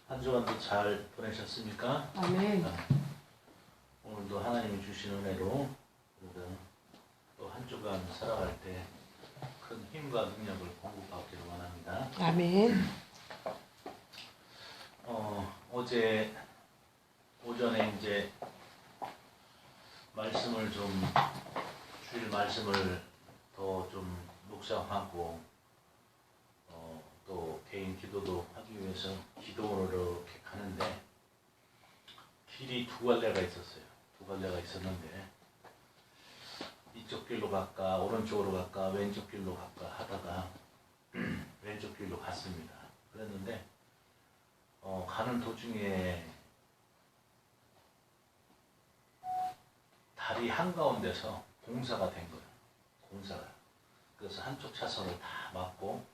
한 주간도 잘 보내셨습니까? 아멘. 오늘도 하나님이 주신 은혜로 또 한 주간 살아갈 때 큰 힘과 능력을 공급받기를 원합니다. 아멘. 어제 오전에 이제 말씀을 주일 말씀을 더 좀 묵상하고 또 개인 기도도 하기 위해서 기도원으로 이렇게 가는데 길이 두 갈래가 있었어요. 두 갈래가 있었는데 이쪽 길로 갈까 오른쪽으로 갈까 왼쪽 길로 갈까 하다가 왼쪽 길로 갔습니다. 그랬는데 가는 도중에 다리 한가운데서 공사가 된 거예요. 공사가. 그래서 한쪽 차선을 다 막고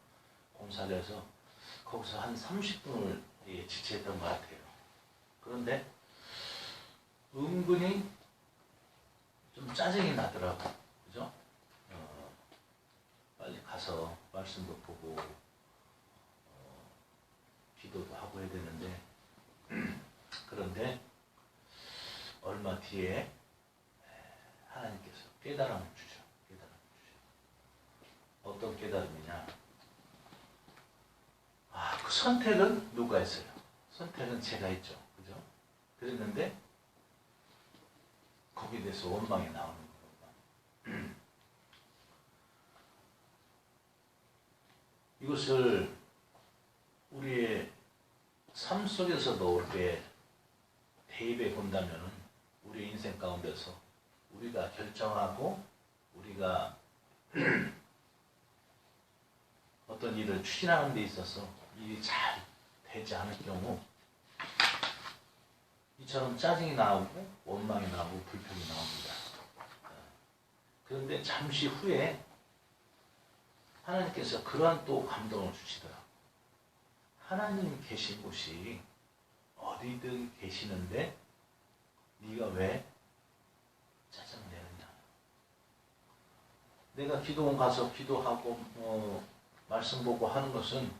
공사를 해서 거기서 한 30분을 지체했던 것 같아요. 그런데 은근히 좀 짜증이 나더라고. 그죠? 빨리 가서 말씀도 보고 기도도 하고 해야 되는데 그런데 얼마 뒤에 하나님께서 깨달음을 주셔. 어떤 깨달음이냐? 그 선택은 누가 했어요? 선택은 제가 했죠. 그죠? 그랬는데 거기에 대해서 원망이 나오는 거예요. 이것을 우리의 삶 속에서도 이렇게 대입해 본다면 우리 인생 가운데서 우리가 결정하고 우리가 어떤 일을 추진하는 데 있어서 일이 잘 되지 않을 경우 이처럼 짜증이 나오고 원망이 나오고 불평이 나옵니다. 그런데 잠시 후에 하나님께서 그러한 또 감동을 주시더라고요. 하나님 계신 곳이 어디든 계시는데 네가 왜 짜증을 내느냐. 내가 기도원 가서 기도하고 말씀 보고 하는 것은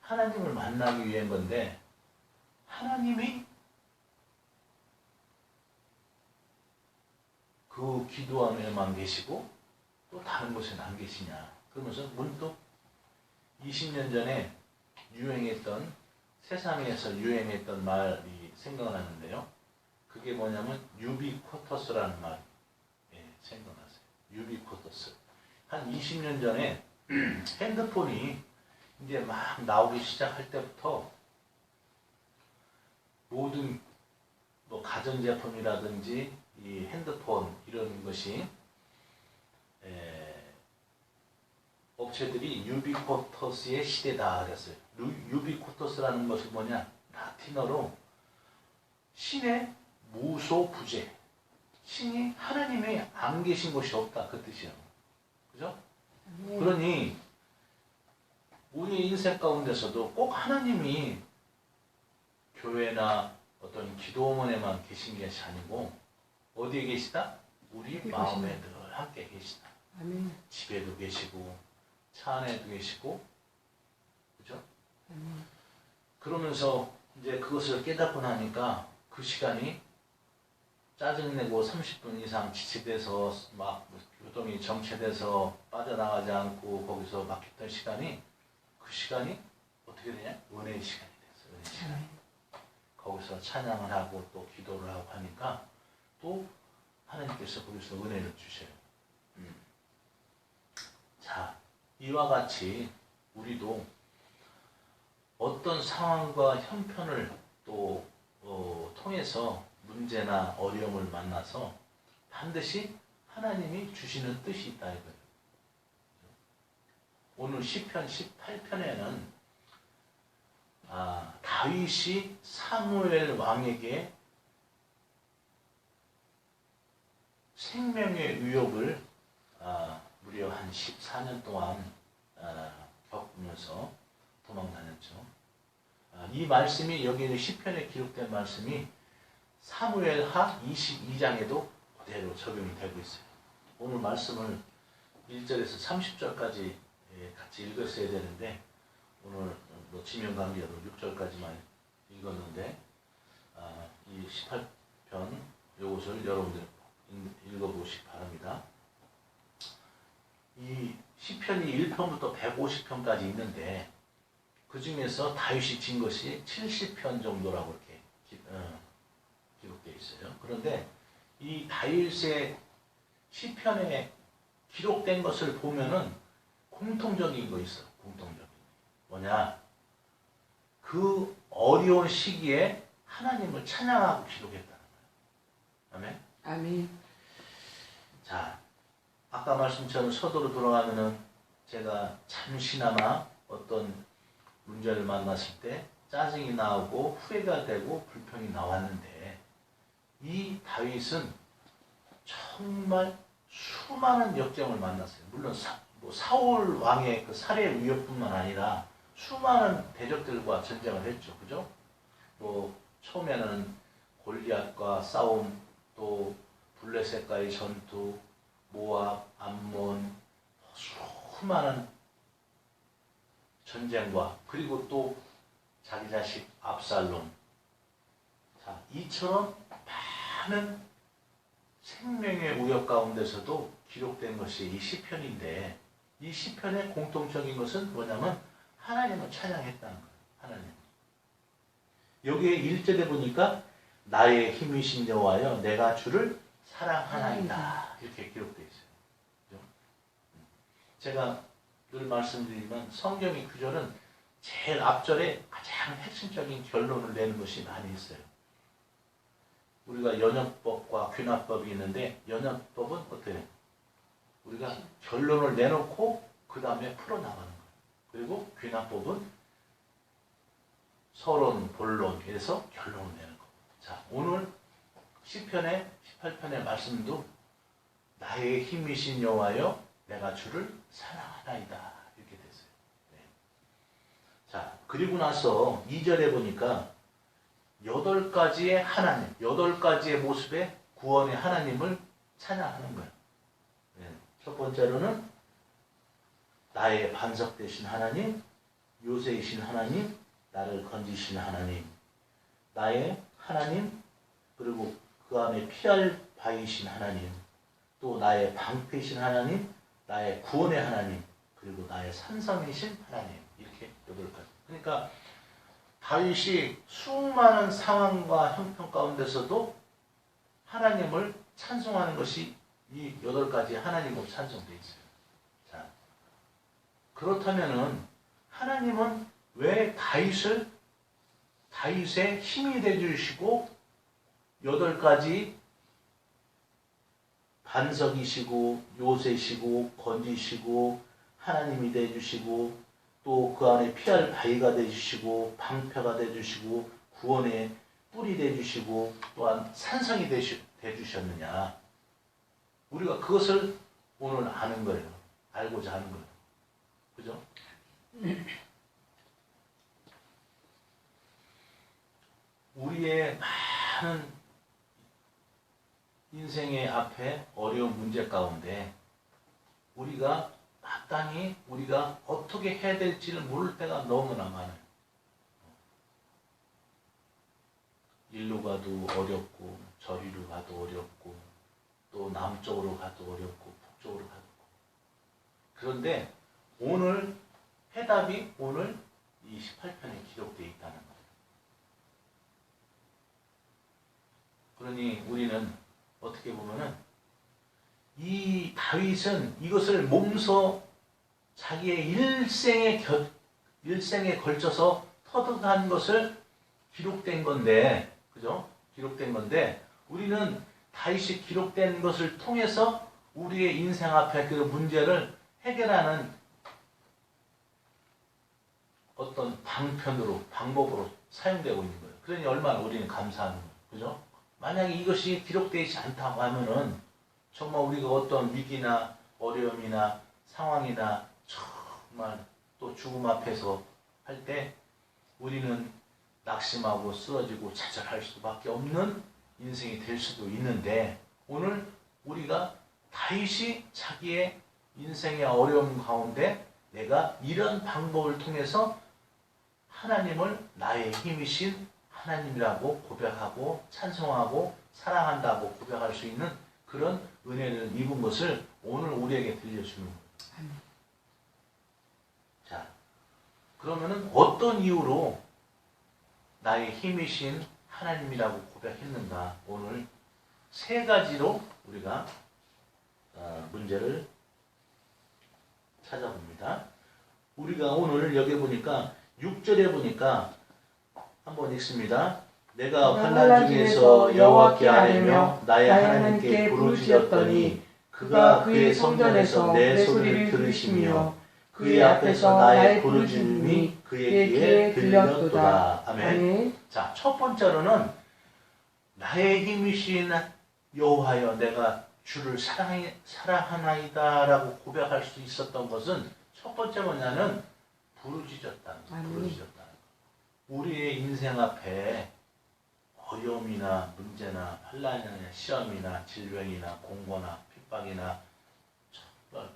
하나님을 만나기 위한 건데 하나님이 그 기도원에만 계시고 또 다른 곳에는 안 계시냐. 그러면서 문득 20년 전에 유행했던 세상에서 유행했던 말이 생각나는데요. 그게 뭐냐면 유비쿼터스라는 말이 생각나세요. 유비쿼터스. 한 20년 전에 핸드폰이 이제 막 나오기 시작할 때부터 모든 가전제품이라든지 이 핸드폰 이런 것이 업체들이 유비쿼터스의 시대다 그랬어요. 유비쿼터스라는 것이 뭐냐? 라틴어로 신의 무소부재. 신이 하나님이 안 계신 곳이 없다 그 뜻이에요. 그죠? 네. 그러니 우리 인생 가운데서도 꼭 하나님이 교회나 어떤 기도원에만 계신 것이 아니고 어디에 계시다? 우리 마음에 늘 함께 계시다. 아멘. 집에도 계시고 차 안에도 계시고 그죠? 아멘. 그러면서 이제 그것을 깨닫고 나니까 그 시간이 짜증내고 30분 이상 지체돼서 막 교통이 정체돼서 빠져나가지 않고 거기서 막혔던 시간이 그 시간이 어떻게 되냐? 은혜의 시간이 됐어요. 은혜의 시간. 거기서 찬양을 하고 또 기도를 하고 하니까 또 하나님께서 거기서 은혜를 주셔요. 자, 이와 같이 우리도 어떤 상황과 형편을 또 통해서 문제나 어려움을 만나서 반드시 하나님이 주시는 뜻이 있다 이거예요. 오늘 시편 18편에는 다윗이 사무엘 왕에게 생명의 위협을 무려 한 14년 동안 겪으면서 도망다녔죠. 이 말씀이 여기 시편에 기록된 말씀이 사무엘하 22장에도 그대로 적용이 되고 있어요. 오늘 말씀을 1절에서 30절까지 같이 읽었어야 되는데 오늘 지명관계로 6절까지만 읽었는데 이 18편 이것을 여러분들 읽어보시기 바랍니다. 이 시편이 1편부터 150편까지 있는데 그 중에서 다윗이 진 것이 70편 정도라고 이렇게 기록되어 있어요. 그런데 이 다윗의 시편에 기록된 것을 보면은 공통적인 거 있어요. 공통적인 뭐냐? 그 어려운 시기에 하나님을 찬양하고 기록했다는 거예요. 아멘. 아멘. 자, 아까 말씀처럼 서도로 돌아가면은 제가 잠시나마 어떤 문제를 만났을 때 짜증이 나오고 후회가 되고 불평이 나왔는데 이 다윗은 정말 수많은 역경을 만났어요. 물론 사울 왕의 그 살해 위협뿐만 아니라 수많은 대적들과 전쟁을 했죠. 그죠? 처음에는 골리앗과 싸움, 또 블레셋과의 전투, 모압, 암몬, 수많은 전쟁과 그리고 또 자기 자식 압살롬. 자, 이처럼 많은 생명의 우역 가운데서도 기록된 것이 이 시편인데 이 시편의 공통적인 것은 뭐냐면 하나님을 찬양했다는 거예요. 하나님. 여기에 1절에 보니까 나의 힘이신 여호와여 내가 주를 사랑하나이다. 이렇게 기록되어 있어요. 그죠? 제가 늘 말씀드리지만 성경의 구절은 제일 앞절에 가장 핵심적인 결론을 내는 것이 많이 있어요. 우리가 연역법과 귀납법이 있는데 연역법은 어때요? 우리가 결론을 내놓고 그 다음에 풀어나가는 거예요. 그리고 귀납법은 서론, 본론에서 결론을 내는 거예요. 자, 오늘 시편의 18편의 말씀도 나의 힘이신 여호와여 내가 주를 사랑하나이다 이렇게 됐어요. 네. 자, 그리고 나서 2절에 보니까 8가지의 하나님, 8가지의 모습의 구원의 하나님을 찬양하는 거예요. 네. 첫 번째로는 나의 반석 되신 하나님, 요새이신 하나님, 나를 건지신 하나님, 나의 하나님, 그리고 그 안에 피할 바이신 하나님, 또 나의 방패이신 하나님, 나의 구원의 하나님, 그리고 나의 산성이신 하나님. 이렇게 8가지. 그러니까 다윗이 수많은 상황과 형편 가운데서도 하나님을 찬송하는 것이 이 8가지 하나님으로 찬송되어 있어요. 자, 그렇다면은 하나님은 왜 다윗의 힘이 되주시고 8가지 반석이시고 요새시고 건지시고 하나님이 되주시고 또 그 안에 피할 바위가 되주시고 방패가 되주시고 구원의 뿔이 되주시고 또한 산성이 되주셨느냐. 우리가 그것을 오늘 아는 거예요. 알고자 하는 거예요. 그죠? 우리의 많은 인생의 앞에 어려운 문제 가운데 우리가 마땅히 우리가 어떻게 해야 될지를 모를 때가 너무나 많아요. 일로 가도 어렵고 저리로 가도 어렵고 또 남쪽으로 가도 어렵고 북쪽으로 가도 어렵고. 그런데 오늘 해답이 오늘 이 18편에 기록되어 있다는 거예요. 그러니 우리는 어떻게 보면은 이 다윗은 이것을 몸소 자기의 일생에 걸쳐서 터득한 것을 기록된 건데, 그죠? 기록된 건데, 우리는 다윗이 기록된 것을 통해서 우리의 인생 앞에 그 문제를 해결하는 어떤 방법으로 사용되고 있는 거예요. 그러니 얼마나 우리는 감사한 거예요. 그죠? 만약에 이것이 기록되지 않다고 하면은 정말 우리가 어떤 위기나 어려움이나 상황이나 정말 또 죽음 앞에서 할 때 우리는 낙심하고 쓰러지고 좌절할 수밖에 없는 인생이 될 수도 있는데 오늘 우리가 다윗이 자기의 인생의 어려움 가운데 내가 이런 방법을 통해서 하나님을 나의 힘이신 하나님이라고 고백하고 찬송하고 사랑한다고 고백할 수 있는 그런 은혜를 입은 것을 오늘 우리에게 들려주는 거예요. 자, 그러면은 어떤 이유로 나의 힘이신 하나님이라고 고백했는가? 오늘 세 가지로 우리가 문제를 찾아봅니다. 우리가 오늘 여기 보니까 6절에 보니까 한번 읽습니다. 내가 환난 중에서 여호와께 아뢰며 나의 하나님께 부르짖었더니 그가 그의 성전에서 내 소리를 들으시며 그의 앞에서 나의 부르짖음이 그의 귀에 들렸도다. 아멘. 자, 첫 번째로는 나의 힘이신 여호와여 내가 주를 사랑하나이다라고 고백할 수 있었던 것은 첫 번째 뭐냐면 부르짖었다는 거. 부르짖었다는 거. 우리의 인생 앞에 어려움이나 문제나 환난이나 시험이나 질병이나 공고나 핍박이나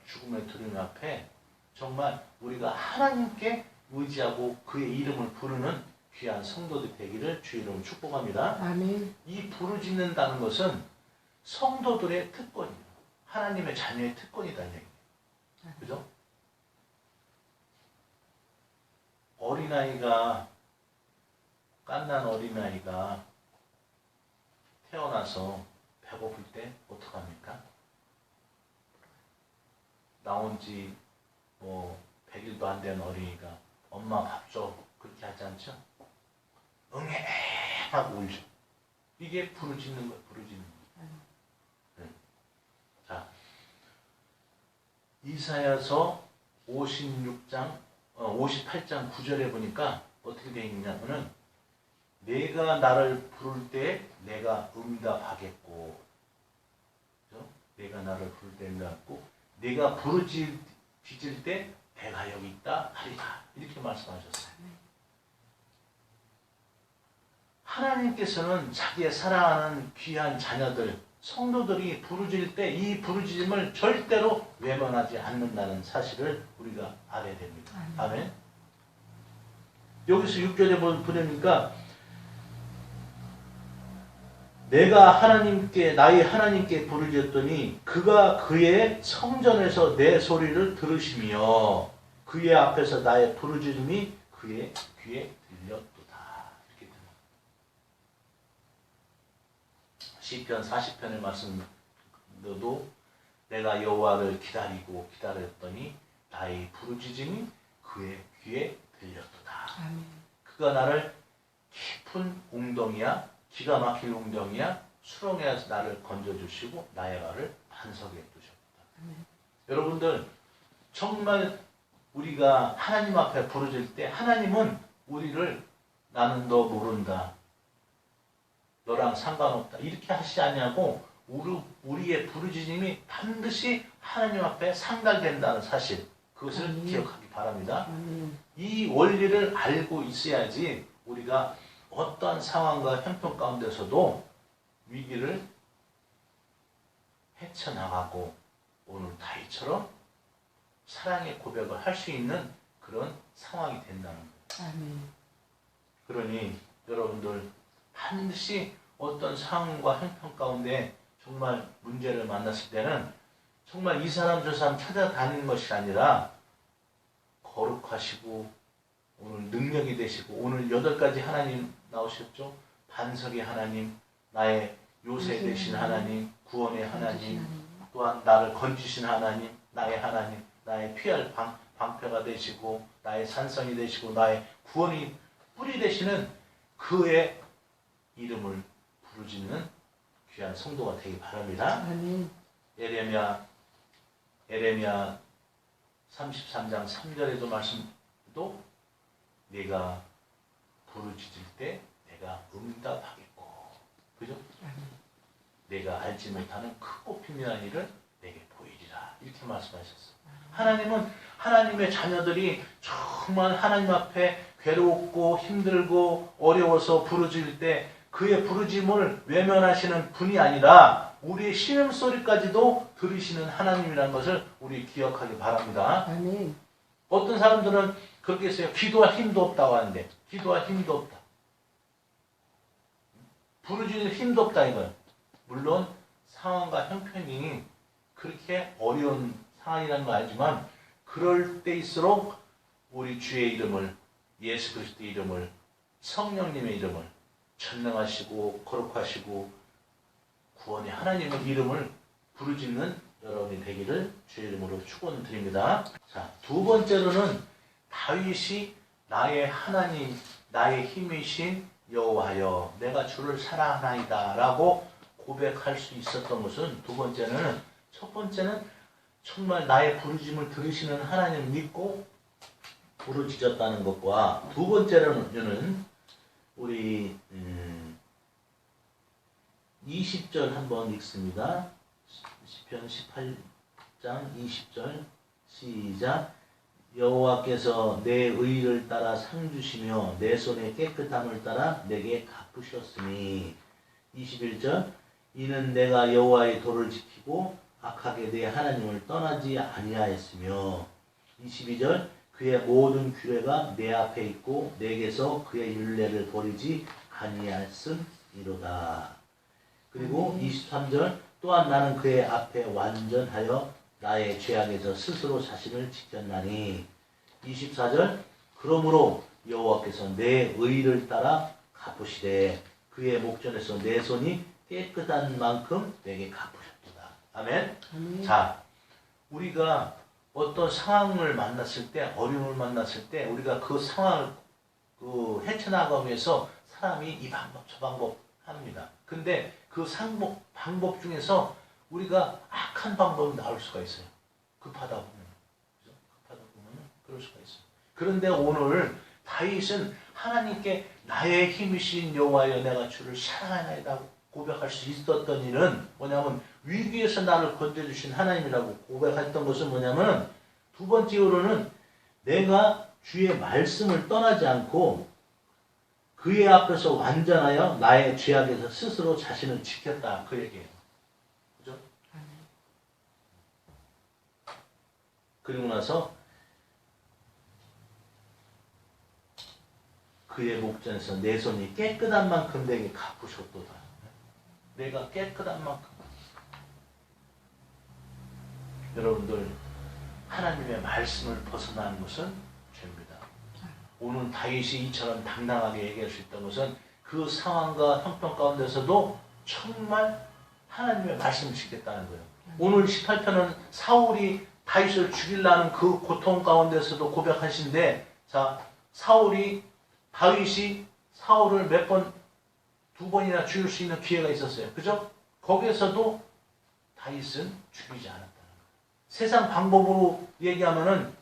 죽음의 두려움 앞에 정말 우리가 하나님께 의지하고 그의 이름을 부르는 귀한 성도들 되기를 주의 이름으로 축복합니다. 아멘. 이 부르짖는다는 것은 성도들의 특권이에요. 하나님의 자녀의 특권이라는 얘기예요. 그죠? 어린아이가 갓난 어린아이가 태어나서 배고플 때 어떡합니까? 나온 지 100일도 안 된 어린이가 엄마 밥 줘 그렇게 하지 않죠? 응애 하고 울죠. 이게 부르짖는 거예요. 부르짖는 거예요. 네. 자, 이사야서 58장 9절에 보니까 어떻게 되어 있냐면은 내가 나를 부를 때 내가 응답하겠고, 그죠? 내가 나를 부를 때 응답하고, 내가 부르짖을 때 내가 여기 있다 하리라 이렇게 말씀하셨어요. 하나님께서는 자기의 사랑하는 귀한 자녀들, 성도들이 부르짖을 때 이 부르짖음을 절대로 외면하지 않는다는 사실을 우리가 알아야 됩니다. 아멘. 여기서 6절에 보니까 내가 나의 하나님께 부르짖었더니 그가 그의 성전에서 내 소리를 들으시며 그의 앞에서 나의 부르짖음이 그의 귀에 들렸도다. 이렇게 됩니다. 시편 40편의 말씀도 내가 여호와를 기다렸더니 나의 부르짖음이 그의 귀에 들렸도다. 아멘. 그가 나를 깊은 웅덩이야 기가 막힌 웅덩이야 수렁에서 나를 건져주시고 나의 발을 반석에 두셨다. 여러분들 정말 우리가 하나님 앞에 부르짖을 때 하나님은 우리를 나는 너 모른다. 너랑 상관없다. 이렇게 하시지 않냐고 우리의 부르짖음이 반드시 하나님 앞에 상달된다는 사실 그것을 기억하기 바랍니다. 이 원리를 알고 있어야지 우리가 어떠한 상황과 형편 가운데서도 위기를 헤쳐나가고 오늘 다윗처럼 사랑의 고백을 할 수 있는 그런 상황이 된다는 거예요. 아멘. 그러니 여러분들 반드시 어떤 상황과 형편 가운데 정말 문제를 만났을 때는 정말 이 사람 저 사람 찾아다니는 것이 아니라 거룩하시고 오늘 능력이 되시고 오늘 8가지 하나님 나오셨죠? 반석의 하나님, 나의 요새 되신 하나님, 구원의 하나님, 또한 나를 건지신 하나님, 나의 하나님, 나의 피할 방패가 되시고 나의 산성이 되시고 나의 구원이 뿌리 되시는 그의 이름을 부르짖는 귀한 성도가 되기 바랍니다. 아멘. 에레미야 33장 3절에도 말씀도 내가 부르짖을 때 내가 응답하겠고, 그죠? 내가 알지 못하는 크고 비밀한 일을 내게 보이리라 이렇게 말씀하셨어요. 하나님은 하나님의 자녀들이 정말 하나님 앞에 괴롭고 힘들고 어려워서 부르짖을 때 그의 부르짖음을 외면하시는 분이 아니라 우리의 신음소리까지도 들으시는 하나님이라는 것을 우리 기억하기 바랍니다. 아멘. 어떤 사람들은 그렇게 해서 기도할 힘도 없다고 하는데 기도할 힘도 없다. 부르짖을 힘도 없다 이거예요. 물론 상황과 형편이 그렇게 어려운 상황이라는 거 알지만 그럴 때일수록 우리 주의 이름을 예수 그리스도의 이름을 성령님의 이름을 전능하시고 거룩하시고 구원의 하나님의 이름을 부르짖는 여러분이 되기를 주의 이름으로 축원드립니다. 자, 두 번째로는 다윗이 나의 하나님, 나의 힘이신 여호와여, 내가 주를 사랑하나이다 라고 고백할 수 있었던 것은 두 번째는, 첫 번째는 정말 나의 부르짖음을 들으시는 하나님을 믿고 부르짖었다는 것과, 두 번째로는 우리 20절 한번 읽습니다. 시편 18장 20절 시작. 여호와께서 내 의를 따라 상 주시며 내 손의 깨끗함을 따라 내게 갚으셨으니. 21절. 이는 내가 여호와의 도를 지키고 악하게 내 하나님을 떠나지 아니하였으며. 22절. 그의 모든 규례가 내 앞에 있고 내게서 그의 율례를 버리지 아니하였음이로다. 그리고 23절. 또한 나는 그의 앞에 완전하여 나의 죄악에서 스스로 자신을 지켰나니. 24절. 그러므로 여호와께서 내 의를 따라 갚으시되 그의 목전에서 내 손이 깨끗한 만큼 내게 갚으셨도다. 아멘. 자, 우리가 어떤 상황을 만났을 때, 어려움을 만났을 때 우리가 그 상황을 헤쳐나가기 위해서 사람이 이 방법 저 방법 합니다. 근데 그 방법 중에서 우리가 악한 방법이 나올 수가 있어요. 급하다 보면. 그죠? 급하다 보면 그럴 수가 있어요. 그런데 오늘 다윗은 하나님께 나의 힘이신 여호와여 내가 주를 사랑하나이다 고백할 수 있었던 일은 뭐냐면 위기에서 나를 건져주신 하나님이라고 고백했던 것은 뭐냐면, 두 번째 이유로는 내가 주의 말씀을 떠나지 않고 그의 앞에서 완전하여 나의 죄악에서 스스로 자신을 지켰다. 그 얘기예요. 그죠? 그리고 나서 그의 목전에서 내 손이 깨끗한 만큼 내게 갚으셨도다. 내가 깨끗한 만큼. 여러분들, 하나님의 말씀을 벗어나는 것은 죄입니다. 오늘 다윗이 이처럼 당당하게 얘기할 수 있던 것은 그 상황과 형편 가운데서도 정말 하나님의 말씀을 지켰다는 거예요. 오늘 18편은 사울이 다윗을 죽이려는 그 고통 가운데서도 고백하신데, 자, 다윗이 사울을 두 번이나 죽일 수 있는 기회가 있었어요. 그죠? 거기에서도 다윗은 죽이지 않았다는 거예요. 세상 방법으로 얘기하면은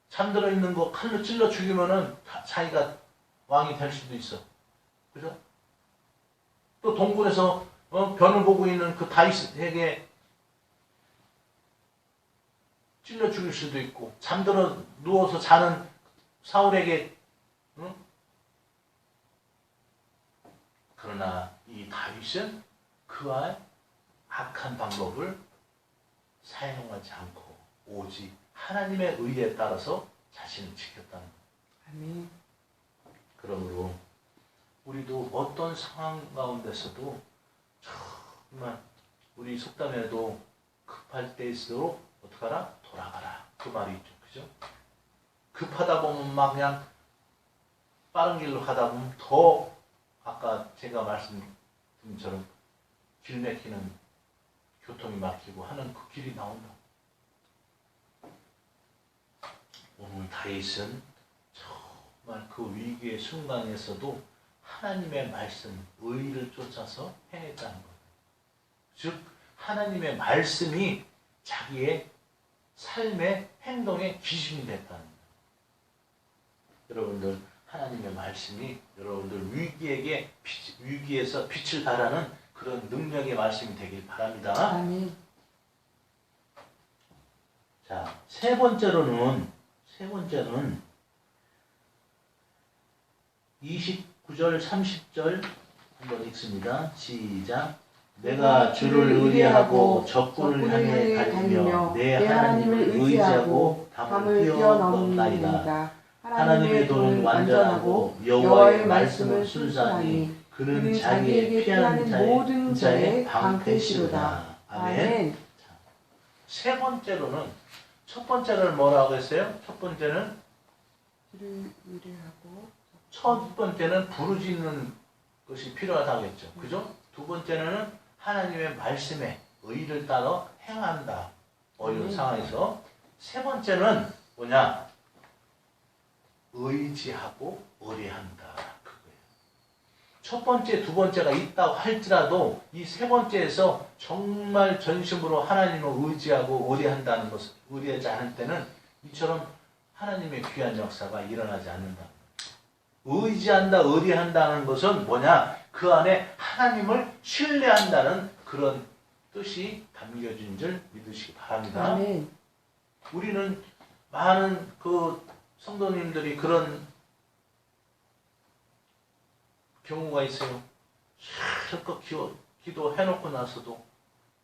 잠들어 있는 거 칼로 찔러 죽이면은 자기가 왕이 될 수도 있어. 그죠? 또 동굴에서 변을 보고 있는 그 다윗에게 찔러 죽일 수도 있고, 잠들어 누워서 자는 사울에게, 그러나 이 다윗은 그와 악한 방법을 사용하지 않고 오직 하나님의 의에 따라서 자신을 지켰다는 것. 아멘. 그러므로 우리도 어떤 상황 가운데서도 정말 우리 속담에도 급할 때일수록 어떡하라? 돌아가라. 그 말이 있죠. 그죠? 급하다 보면 막 그냥 빠른 길로 가다 보면 더 아까 제가 말씀드린 것처럼 길 막히는, 교통이 막히고 하는 그 길이 나온다. 오늘 다윗은 정말 그 위기의 순간에서도 하나님의 말씀, 의를 쫓아서 행했다는 거예요. 즉 하나님의 말씀이 자기의 삶의 행동의 기준이 됐다는 거예요. 여러분들, 하나님의 말씀이 여러분들 위기에서 빛을 발하는 그런 능력의 말씀이 되길 바랍니다. 아멘. 자, 세 번째로는 29절, 30절 한번 읽습니다. 시작. 내가 주를 의뢰하고 적군을 향해 달리며 내 하나님을 의지하고 담을 뛰어넘나이다. 하나님의 도는 완전하고 여호와의 말씀을 순수하니 그는 자기에게 피하는 모든 자의 방패시로다. 아멘. 세 번째로는 첫 번째를 뭐라고 했어요? 첫 번째는 부르짖는 것이 필요하다고 했죠. 그죠? 두 번째는 하나님의 말씀에 의를 따라 행한다. 어려운 상황에서. 세 번째는 뭐냐? 의지하고 의뢰한다. 그거예요. 첫 번째, 두 번째가 있다고 할지라도 이 세 번째에서 정말 전심으로 하나님을 의지하고 의뢰한다는 것을 의뢰하지 않을 때는 이처럼 하나님의 귀한 역사가 일어나지 않는다. 의지한다, 의뢰한다는 것은 뭐냐? 그 안에 하나님을 신뢰한다는 그런 뜻이 담겨진 줄 믿으시기 바랍니다. 아멘. 우리는 많은 성도님들이 그런 경우가 있어요. 실컷 기도해놓고 나서도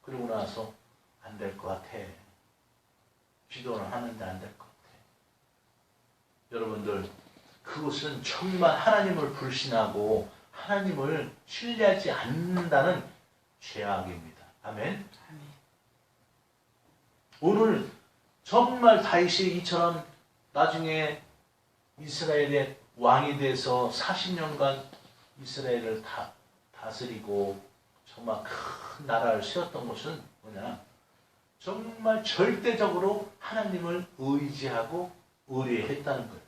그리고 나서 안 될 것 같아. 기도는 하는데 안 될 것 같아. 여러분들 그것은 정말 하나님을 불신하고 하나님을 신뢰하지 않는다는 죄악입니다. 아멘. 오늘 정말 다윗이 이처럼 나중에 이스라엘의 왕이 돼서 40년간 이스라엘을 다스리고 정말 큰 나라를 세웠던 것은 뭐냐? 정말 절대적으로 하나님을 의지하고 의뢰했다는 거예요.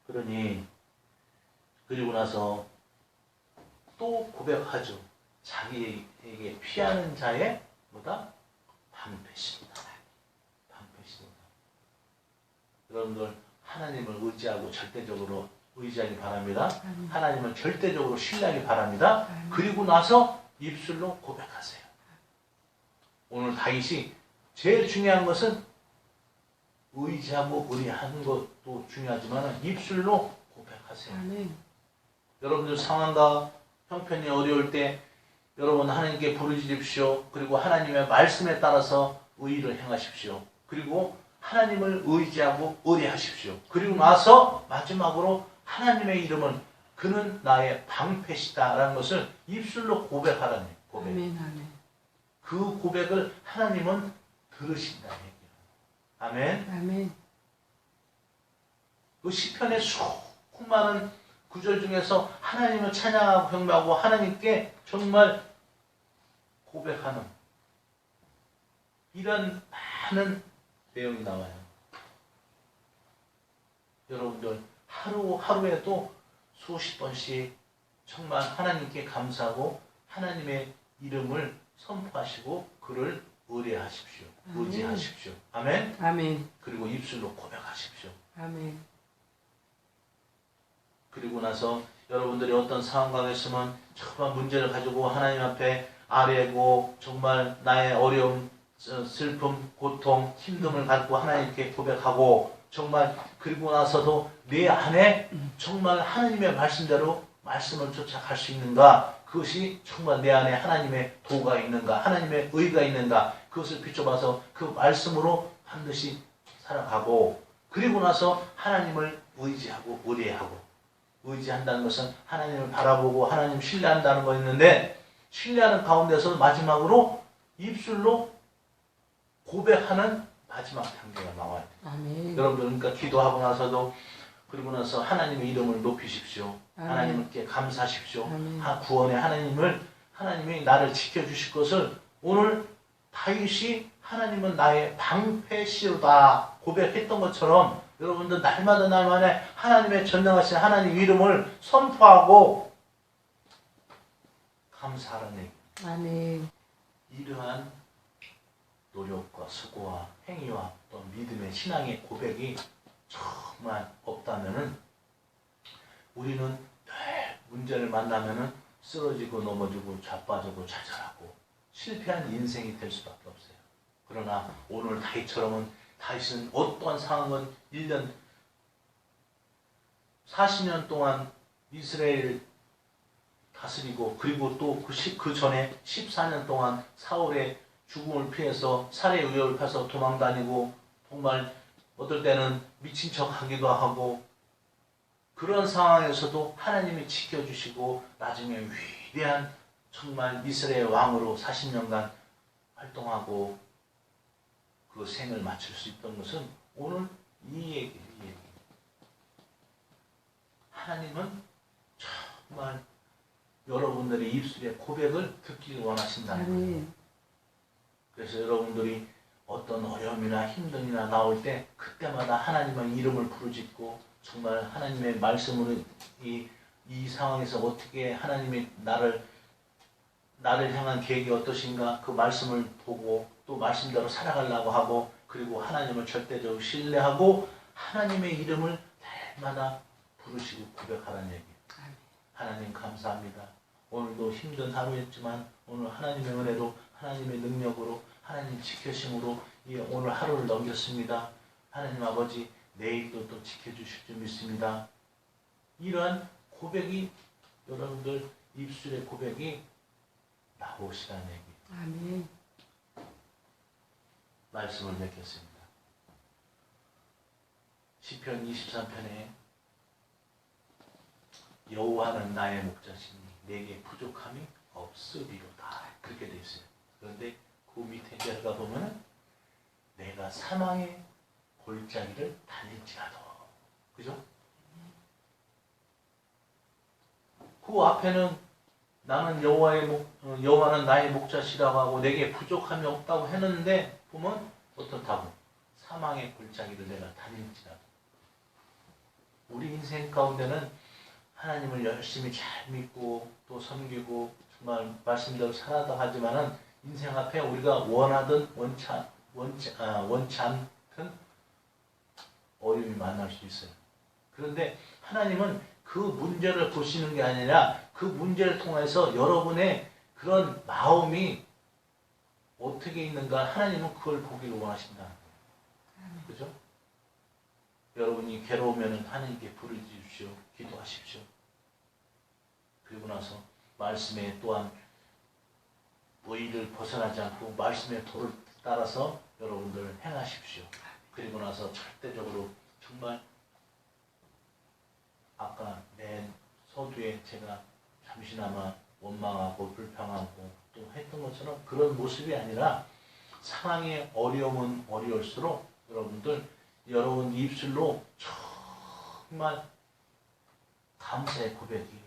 그러니 그리고 나서 또 고백하죠. 자기에게 피하는 자의 뭐다? 방패시로다. 방패시로다. 여러분들 하나님을 의지하고 절대적으로 의지하기 바랍니다. 하나님을 절대적으로 신뢰하기 바랍니다. 그리고 나서 입술로 고백하세요. 오늘 다윗이 제일 중요한 것은 의지하고 의뢰하는 것도 중요하지만 입술로 고백하세요. 여러분들 상황과 형편이 어려울 때 여러분 하나님께 부르짖으십시오. 그리고 하나님의 말씀에 따라서 의의를 행하십시오. 그리고 하나님을 의지하고 의뢰하십시오. 그리고 나서 마지막으로 하나님의 이름은 그는 나의 방패시다라는 것을 입술로 고백하라는 고백. 그 고백을 하나님은 들으신다는 얘기예요. 아멘. 아멘. 그 시편의 수많은 구절 중에서 하나님을 찬양하고 경배하고 하나님께 정말 고백하는 이런 많은 내용이 나와요. 여러분들 하루에도 수십 번씩 정말 하나님께 감사하고 하나님의 이름을 선포하시고 그를 의뢰하십시오. 의지하십시오. 아멘. 아멘. 그리고 입술로 고백하십시오. 아멘. 그리고 나서 여러분들이 어떤 상황과 있으면 정말 문제를 가지고 하나님 앞에 아뢰고 정말 나의 어려움, 슬픔, 고통, 힘듦을 갖고 하나님께 고백하고 정말 그리고 나서도 내 안에 정말 하나님의 말씀대로 말씀을 쫓아갈 수 있는가? 그것이 정말 내 안에 하나님의 도가 있는가? 하나님의 의가 있는가? 그것을 비춰봐서 그 말씀으로 반드시 살아가고 그리고 나서 하나님을 의지하고 의뢰하고 의지한다는 것은 하나님을 바라보고 하나님 신뢰한다는 거였는데 신뢰하는 가운데서 마지막으로 입술로 고백하는 마지막 단계가 나와야 돼요. 아멘. 여러분들 그러니까 기도하고 나서도 그리고 나서 하나님의 이름을 높이십시오. 아멘. 하나님께 감사하십시오. 구원의 하나님이 나를 지켜주실 것을 오늘 다윗이 하나님은 나의 방패시로다 고백했던 것처럼 여러분들 날마다 하나님의 전능하신 하나님 이름을 선포하고 감사하는 얘기. 아멘. 이러한 노력과 수고와 행위와 또 믿음의 신앙의 고백이 정말 없다면은 우리는 늘 문제를 만나면은 쓰러지고 넘어지고 자빠지고 좌절하고 실패한 인생이 될 수밖에 없어요. 그러나 오늘 다윗은 어떠한 상황은 1년 40년 동안 이스라엘을 다스리고 그리고 또 그 전에 14년 동안 사울의 죽음을 피해서 살해 위협을 펴서 도망다니고 정말 어떨 때는 미친 척하기도 하고 그런 상황에서도 하나님이 지켜주시고 나중에 위대한 정말 이스라엘 왕으로 40년간 활동하고 그 생을 마칠 수 있던 것은 오늘 이 얘기. 하나님은 정말 여러분들의 입술의 고백을 듣기를 원하신다는 거예요. 그래서 여러분들이 어떤 어려움이나 힘듦이나 나올 때 그때마다 하나님의 이름을 부르짖고 정말 하나님의 말씀으로 이 상황에서 어떻게 하나님이 나를 향한 계획이 어떠신가 그 말씀을 보고 또 말씀대로 살아가려고 하고 그리고 하나님을 절대적으로 신뢰하고 하나님의 이름을 날마다 부르시고 고백하라는 얘기예요. 하나님 감사합니다. 오늘도 힘든 하루였지만 오늘 하나님의 은혜로 하나님의 능력으로 하나님 지켜심으로 오늘 하루를 넘겼습니다. 하나님 아버지 내일도 또 지켜주실 줄 믿습니다. 이러한 고백이 여러분들 입술의 고백이 나오시라는 얘기. 아멘. 말씀을 맺겠습니다. 시편 23편에 여호와는 나의 목자시니 내게 부족함이 없으리로다. 그렇게 되어 있어요. 그런데 그 밑에 내려가 보면 내가 사망의 골짜기를 다닐지라도. 그죠? 그 앞에는 나는 여호와는 나의 목자시라고 하고 내게 부족함이 없다고 했는데 보면 어떻다고? 사망의 골짜기를 내가 다닐지라도. 우리 인생 가운데는 하나님을 열심히 잘 믿고 또 섬기고 정말 말씀대로 살아다 하지만은 인생 앞에 우리가 원하든 원치 않든 어려움이 만날 수 있어요. 그런데 하나님은 그 문제를 보시는 게 아니라 그 문제를 통해서 여러분의 그런 마음이 어떻게 있는가 하나님은 그걸 보기를 원하신다. 그죠? 여러분이 괴로우면 하나님께 부르짖으십시오. 기도하십시오. 그리고 나서 말씀에 또한 의의를 벗어나지 않고 말씀의 도를 따라서 여러분들 행하십시오. 그리고 나서 절대적으로 정말 아까 맨 서두에 제가 잠시나마 원망하고 불평하고 또 했던 것처럼 그런 모습이 아니라 상황의 어려움은 어려울수록 여러분 입술로 정말 감사의 고백이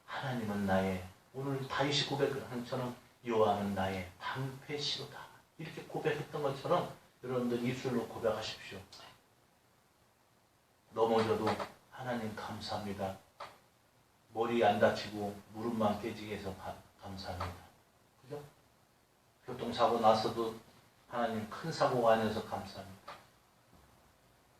하나님은 나의 오늘 다윗이 고백한 것처럼 여호와는 나의 방패시로다. 이렇게 고백했던 것처럼 여러분들 입술로 고백하십시오. 넘어져도 하나님 감사합니다. 머리 안 다치고 무릎만 깨지게 해서 감사합니다. 그죠? 교통사고 나서도 하나님 큰 사고가 아니어서 감사합니다.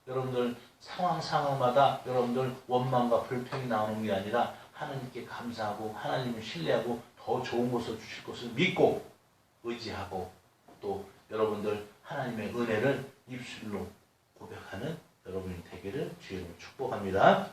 여러분들 상황마다 여러분들 원망과 불평이 나오는 게 아니라 하나님께 감사하고 하나님을 신뢰하고 더 좋은 것을 주실 것을 믿고 의지하고 또 여러분들 하나님의 은혜를 입술로 고백하는 여러분이 되기를 주님으로 축복합니다.